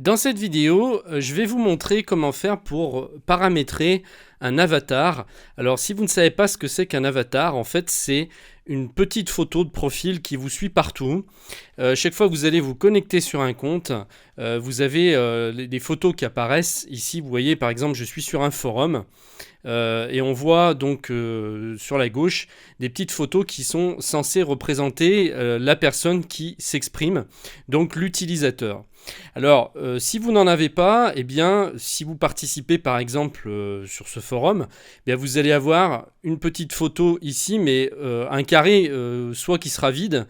Dans cette vidéo, je vais vous montrer comment faire pour paramétrer un avatar. Alors si vous ne savez pas ce que c'est qu'un avatar, en fait c'est une petite photo de profil qui vous suit partout. Chaque fois que vous allez vous connecter sur un compte, vous avez des photos qui apparaissent. Ici vous voyez par exemple je suis sur un forum et on voit donc sur la gauche des petites photos qui sont censées représenter la personne qui s'exprime, donc l'utilisateur. Alors, si vous n'en avez pas, eh bien, si vous participez par exemple sur ce forum, eh bien, vous allez avoir une petite photo ici, mais un carré soit qui sera vide,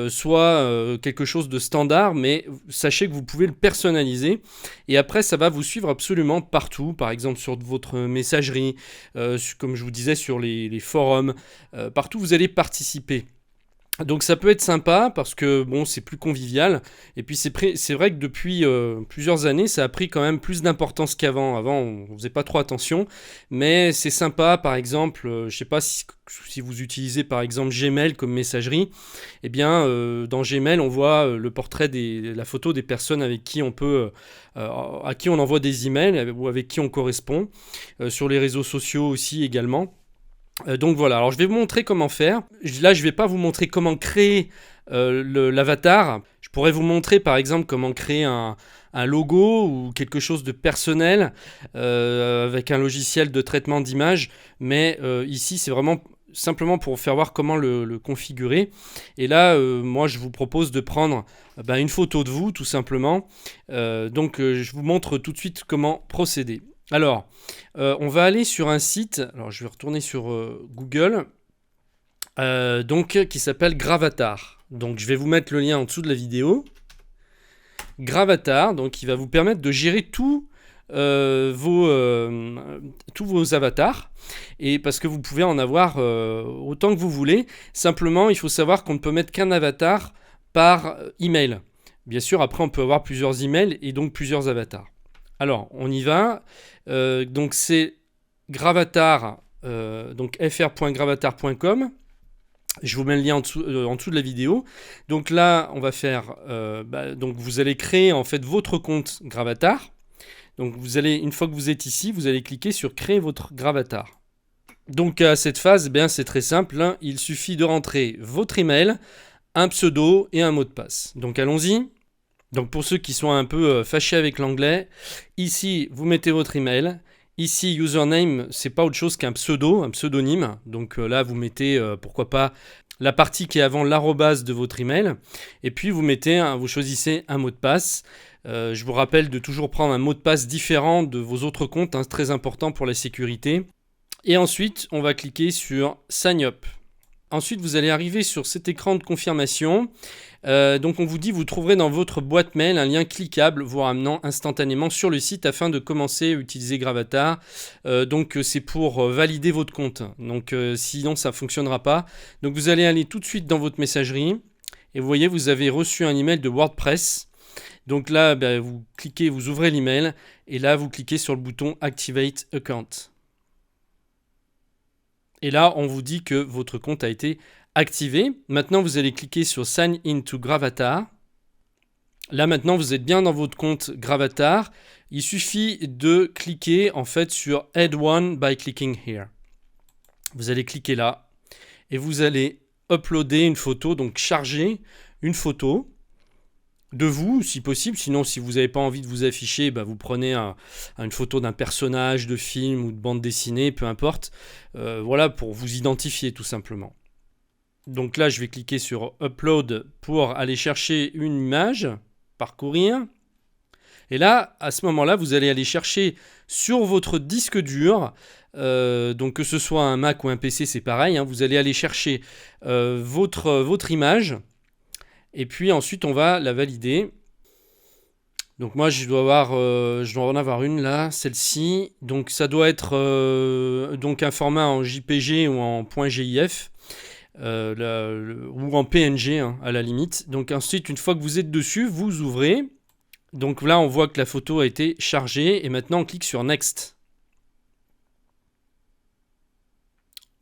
soit quelque chose de standard, mais sachez que vous pouvez le personnaliser et après ça va vous suivre absolument partout, par exemple sur votre messagerie, comme je vous disais sur les forums, partout vous allez participer. Donc ça peut être sympa parce que bon, c'est plus convivial et puis c'est vrai que depuis plusieurs années ça a pris quand même plus d'importance qu'avant. Avant on faisait pas trop attention, mais c'est sympa par exemple, je sais pas si vous utilisez par exemple Gmail comme messagerie, eh bien dans Gmail on voit le portrait la photo des personnes avec qui on peut à qui on envoie des emails ou avec qui on correspond, sur les réseaux sociaux aussi également. Donc voilà, alors je vais vous montrer comment faire. Là, je ne vais pas vous montrer comment créer l'avatar. Je pourrais vous montrer par exemple comment créer un logo ou quelque chose de personnel avec un logiciel de traitement d'image. Mais ici, c'est vraiment simplement pour faire voir comment le configurer. Et là, moi, je vous propose de prendre une photo de vous, tout simplement. Donc, je vous montre tout de suite comment procéder. Alors, on va aller sur un site, alors je vais retourner sur Google, donc, qui s'appelle Gravatar. Donc je vais vous mettre le lien en dessous de la vidéo. Gravatar, donc il va vous permettre de gérer tous vos avatars, et parce que vous pouvez en avoir autant que vous voulez. Simplement, il faut savoir qu'on ne peut mettre qu'un avatar par email. Bien sûr, après on peut avoir plusieurs emails et donc plusieurs avatars. Alors, on y va. Donc, c'est Gravatar, donc fr.gravatar.com. Je vous mets le lien en dessous de la vidéo. Donc là, on va faire. Donc, vous allez créer en fait votre compte Gravatar. Donc, une fois que vous êtes ici, vous allez cliquer sur Créer votre Gravatar. Donc, à cette phase, c'est très simple. Hein. Il suffit de rentrer votre email, un pseudo et un mot de passe. Donc, allons-y. Donc pour ceux qui sont un peu fâchés avec l'anglais, ici vous mettez votre email. Ici username, c'est pas autre chose qu'un pseudonyme. Donc là vous mettez pourquoi pas la partie qui est avant l'arrobase de votre email. Et puis vous choisissez un mot de passe. Je vous rappelle de toujours prendre un mot de passe différent de vos autres comptes, hein, c'est très important pour la sécurité. Et ensuite on va cliquer sur Sign Up. Ensuite, vous allez arriver sur cet écran de confirmation. Donc on vous dit, vous trouverez dans votre boîte mail un lien cliquable vous ramenant instantanément sur le site afin de commencer à utiliser Gravatar. Donc c'est pour valider votre compte. Donc sinon ça ne fonctionnera pas. Donc vous allez aller tout de suite dans votre messagerie. Et vous voyez, vous avez reçu un email de WordPress. Donc là, vous cliquez, vous ouvrez l'email. Et là, vous cliquez sur le bouton Activate Account. Et là, on vous dit que votre compte a été activé. Maintenant, vous allez cliquer sur Sign in to Gravatar. Là, maintenant, vous êtes bien dans votre compte Gravatar. Il suffit de cliquer en fait sur Add One by clicking here. Vous allez cliquer là et vous allez uploader une photo, donc charger une photo de vous, si possible. Sinon, si vous n'avez pas envie de vous afficher, vous prenez une photo d'un personnage de film ou de bande dessinée, peu importe. Voilà, pour vous identifier tout simplement. Donc là, je vais cliquer sur Upload pour aller chercher une image, parcourir. Et là, à ce moment-là, vous allez aller chercher sur votre disque dur, donc que ce soit un Mac ou un PC, c'est pareil, hein, vous allez aller chercher votre image. Et puis ensuite, on va la valider. Donc moi, je dois en avoir une là, celle-ci. Donc ça doit être donc un format en JPG ou en .gif ou en PNG, hein, à la limite. Donc ensuite, une fois que vous êtes dessus, vous ouvrez. Donc là, on voit que la photo a été chargée. Et maintenant, on clique sur Next.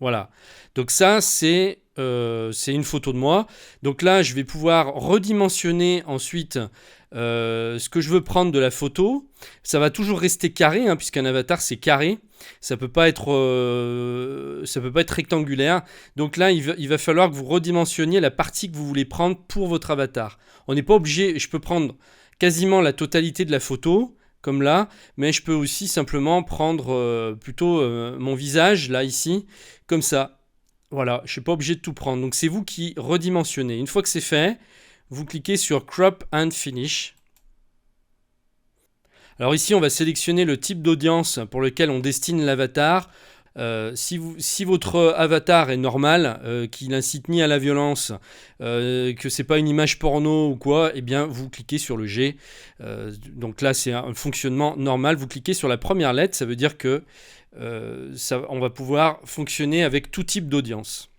Voilà. Donc ça, c'est une photo de moi. Donc là, je vais pouvoir redimensionner ensuite ce que je veux prendre de la photo. Ça va toujours rester carré, hein, puisqu'un avatar c'est carré. Ça peut pas être rectangulaire. Donc là, il va falloir que vous redimensionniez la partie que vous voulez prendre pour votre avatar. On n'est pas obligé, je peux prendre quasiment la totalité de la photo, comme là, mais je peux aussi simplement prendre plutôt mon visage, là, ici, comme ça. Voilà, je ne suis pas obligé de tout prendre. Donc c'est vous qui redimensionnez. Une fois que c'est fait, vous cliquez sur Crop and Finish. Alors ici, on va sélectionner le type d'audience pour lequel on destine l'avatar. Si votre avatar est normal, qu'il n'incite ni à la violence, que c'est pas une image porno ou quoi, eh bien vous cliquez sur le G. Donc là c'est un fonctionnement normal. Vous cliquez sur la première lettre, ça veut dire que on va pouvoir fonctionner avec tout type d'audience.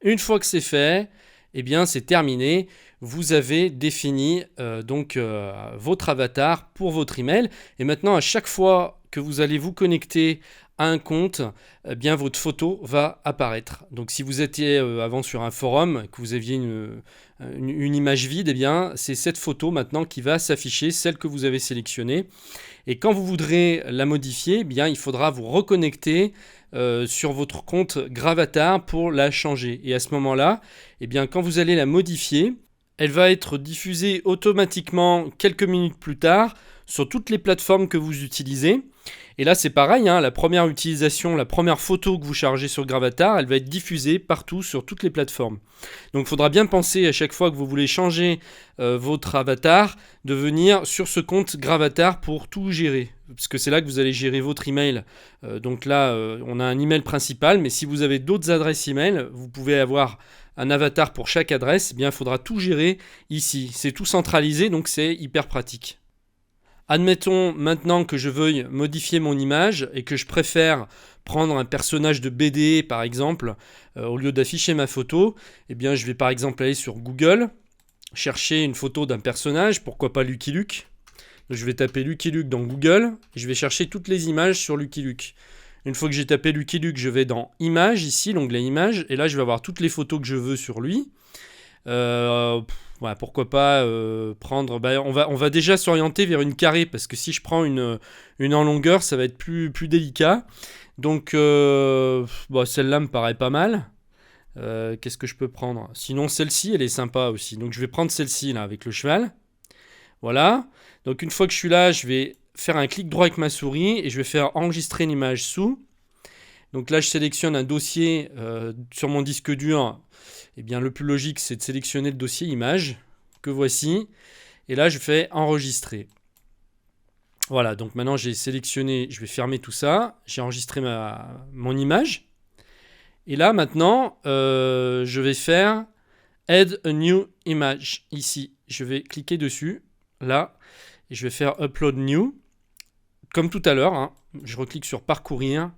Une fois que c'est fait, eh bien c'est terminé. Vous avez défini votre avatar pour votre email. Et maintenant, à chaque fois que vous allez vous connecter à un compte, eh bien votre photo va apparaître. Donc si vous étiez avant sur un forum, que vous aviez une image vide, eh bien c'est cette photo maintenant qui va s'afficher, celle que vous avez sélectionnée. Et quand vous voudrez la modifier, eh bien il faudra vous reconnecter sur votre compte Gravatar pour la changer. Et à ce moment-là, eh bien quand vous allez la modifier, elle va être diffusée automatiquement quelques minutes plus tard sur toutes les plateformes que vous utilisez. Et là, c'est pareil, hein, la première utilisation, la première photo que vous chargez sur Gravatar, elle va être diffusée partout sur toutes les plateformes. Donc, il faudra bien penser à chaque fois que vous voulez changer votre avatar, de venir sur ce compte Gravatar pour tout gérer. Parce que c'est là que vous allez gérer votre email. Donc là, on a un email principal, mais si vous avez d'autres adresses email, vous pouvez avoir un avatar pour chaque adresse, eh bien, il faudra tout gérer ici. C'est tout centralisé, donc c'est hyper pratique. Admettons maintenant que je veuille modifier mon image et que je préfère prendre un personnage de BD par exemple, au lieu d'afficher ma photo, eh bien je vais par exemple aller sur Google, chercher une photo d'un personnage, pourquoi pas Lucky Luke. Donc, je vais taper Lucky Luke dans Google et je vais chercher toutes les images sur Lucky Luke. Une fois que j'ai tapé Lucky Luke, je vais dans Images, ici, l'onglet Images, et là je vais avoir toutes les photos que je veux sur lui. Ouais, pourquoi pas prendre... on va déjà s'orienter vers une carrée, parce que si je prends une en longueur, ça va être plus délicat. Donc, celle-là me paraît pas mal. Qu'est-ce que je peux prendre ? Sinon, celle-ci, elle est sympa aussi. Donc, je vais prendre celle-ci, là, avec le cheval. Voilà. Donc, une fois que je suis là, je vais faire un clic droit avec ma souris, et je vais faire enregistrer une image sous. Donc là, je sélectionne un dossier sur mon disque dur. Eh bien, le plus logique, c'est de sélectionner le dossier image que voici. Et là, je fais enregistrer. Voilà, donc maintenant, j'ai sélectionné, je vais fermer tout ça. J'ai enregistré mon image. Et là, maintenant, je vais faire Add a new image. Ici, je vais cliquer dessus. Là, et je vais faire Upload new. Comme tout à l'heure, hein, je reclique sur Parcourir.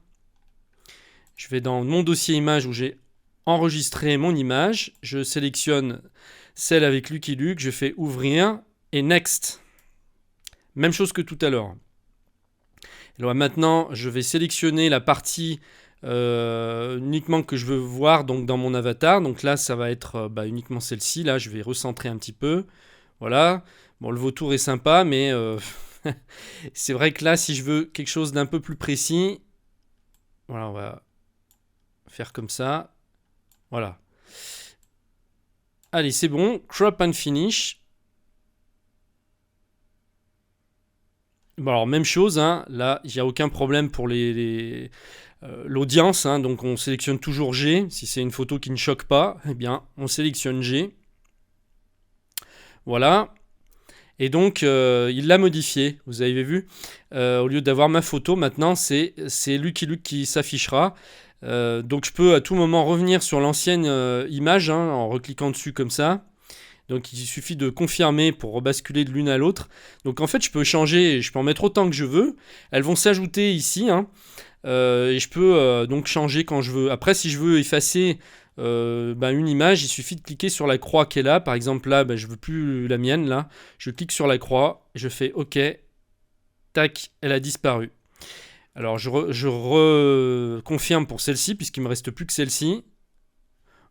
Je vais dans mon dossier image où j'ai enregistré mon image. Je sélectionne celle avec Lucky Luke. Je fais ouvrir et Next. Même chose que tout à l'heure. Alors maintenant, je vais sélectionner la partie uniquement que je veux voir donc dans mon avatar. Donc là, ça va être uniquement celle-ci. Là, je vais recentrer un petit peu. Voilà. Bon, le vautour est sympa, mais c'est vrai que là, si je veux quelque chose d'un peu plus précis, voilà, on va faire comme ça. Voilà. Allez, c'est bon. Crop and Finish. Bon, alors, même chose. Hein. Là, il n'y a aucun problème pour l'audience. Hein. Donc, on sélectionne toujours G. Si c'est une photo qui ne choque pas, eh bien, on sélectionne G. Voilà. Et donc, il l'a modifié. Vous avez vu. Au lieu d'avoir ma photo, maintenant, c'est Lucky Luke qui s'affichera. Donc je peux à tout moment revenir sur l'ancienne image en recliquant dessus comme ça. Donc il suffit de confirmer pour rebasculer de l'une à l'autre. Donc en fait je peux changer, je peux en mettre autant que je veux. Elles vont s'ajouter ici. Et je peux donc changer quand je veux. Après si je veux effacer une image, il suffit de cliquer sur la croix qui est là. Par exemple là, je veux plus la mienne là. Je clique sur la croix, je fais OK. Tac, elle a disparu. Alors, je reconfirme pour celle-ci, puisqu'il ne me reste plus que celle-ci.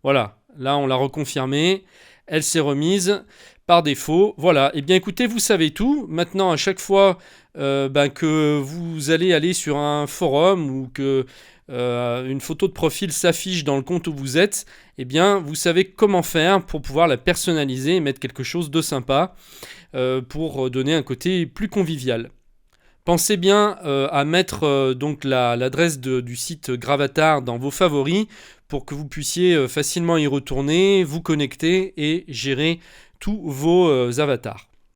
Voilà, là, on l'a reconfirmé. elle s'est remise par défaut. Voilà, et bien écoutez, vous savez tout. Maintenant, à chaque fois que vous allez aller sur un forum ou que une photo de profil s'affiche dans le compte où vous êtes, eh bien, vous savez comment faire pour pouvoir la personnaliser et mettre quelque chose de sympa pour donner un côté plus convivial. Pensez bien à mettre donc l'adresse du site Gravatar dans vos favoris pour que vous puissiez facilement y retourner, vous connecter et gérer tous vos avatars.